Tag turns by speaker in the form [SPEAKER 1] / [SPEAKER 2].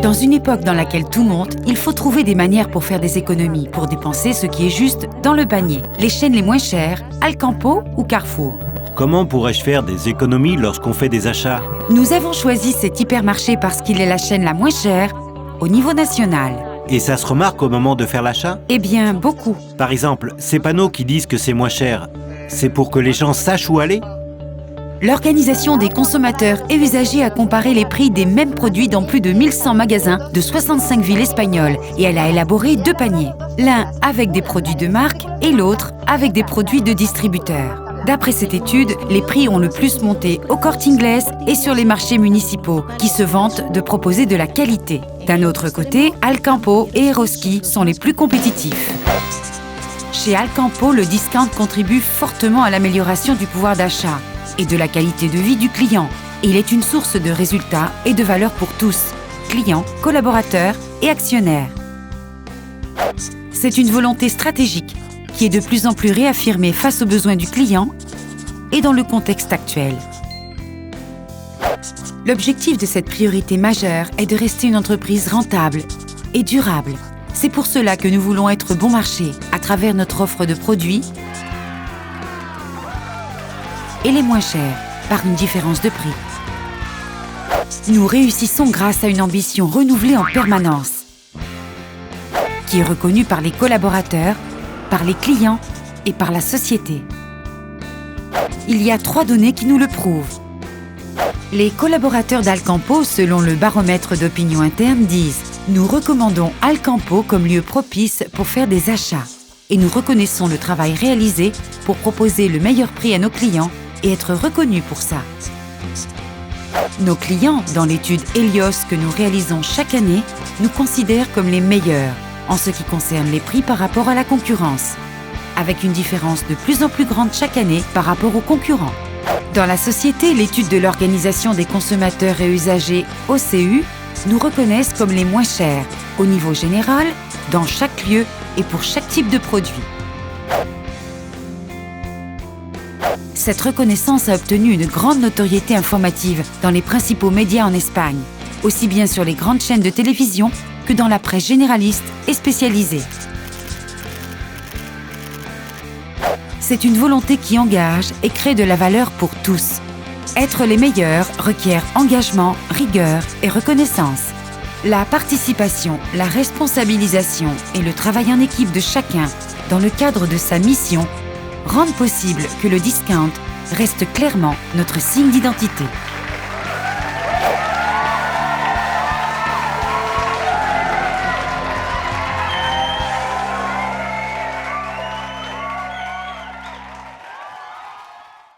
[SPEAKER 1] Dans une époque dans laquelle tout monte, il faut trouver des manières pour faire des économies, pour dépenser ce qui est juste dans le panier. Les chaînes les moins chères, Alcampo ou Carrefour.
[SPEAKER 2] Comment pourrais-je faire des économies lorsqu'on fait des achats?
[SPEAKER 1] Nous avons choisi cet hypermarché parce qu'il est la chaîne la moins chère au niveau national.
[SPEAKER 2] Et ça se remarque au moment de faire l'achat?
[SPEAKER 1] Eh bien, beaucoup.
[SPEAKER 2] Par exemple, ces panneaux qui disent que c'est moins cher, c'est pour que les gens sachent où aller?
[SPEAKER 1] L'Organisation des consommateurs et usagers a comparé les prix des mêmes produits dans plus de 1100 magasins de 65 villes espagnoles et elle a élaboré 2 paniers. L'un avec des produits de marque et l'autre avec des produits de distributeurs. D'après cette étude, les prix ont le plus monté au Corte Inglés et sur les marchés municipaux, qui se vantent de proposer de la qualité. D'un autre côté, Alcampo et Eroski sont les plus compétitifs. Chez Alcampo, le discount contribue fortement à l'amélioration du pouvoir d'achat et de la qualité de vie du client. Il est une source de résultats et de valeur pour tous, clients, collaborateurs et actionnaires. C'est une volonté stratégique qui est de plus en plus réaffirmée face aux besoins du client et dans le contexte actuel. L'objectif de cette priorité majeure est de rester une entreprise rentable et durable. C'est pour cela que nous voulons être bon marché à travers notre offre de produits et les moins chers par une différence de prix. Nous réussissons grâce à une ambition renouvelée en permanence, qui est reconnue par les collaborateurs, par les clients et par la société. Il y a 3 données qui nous le prouvent. Les collaborateurs d'Alcampo, selon le baromètre d'opinion interne, disent « Nous recommandons Alcampo comme lieu propice pour faire des achats et nous reconnaissons le travail réalisé pour proposer le meilleur prix à nos clients et être reconnus pour ça. » Nos clients, dans l'étude Helios que nous réalisons chaque année, nous considèrent comme les meilleurs en ce qui concerne les prix par rapport à la concurrence, avec une différence de plus en plus grande chaque année par rapport aux concurrents. Dans la société, l'étude de l'Organisation des consommateurs et usagers OCU nous reconnaissent comme les moins chers, au niveau général, dans chaque lieu et pour chaque type de produit. Cette reconnaissance a obtenu une grande notoriété informative dans les principaux médias en Espagne, aussi bien sur les grandes chaînes de télévision que dans la presse généraliste et spécialisée. C'est une volonté qui engage et crée de la valeur pour tous. Être les meilleurs requiert engagement, rigueur et reconnaissance. La participation, la responsabilisation et le travail en équipe de chacun dans le cadre de sa mission rendent possible que le discount reste clairement notre signe d'identité.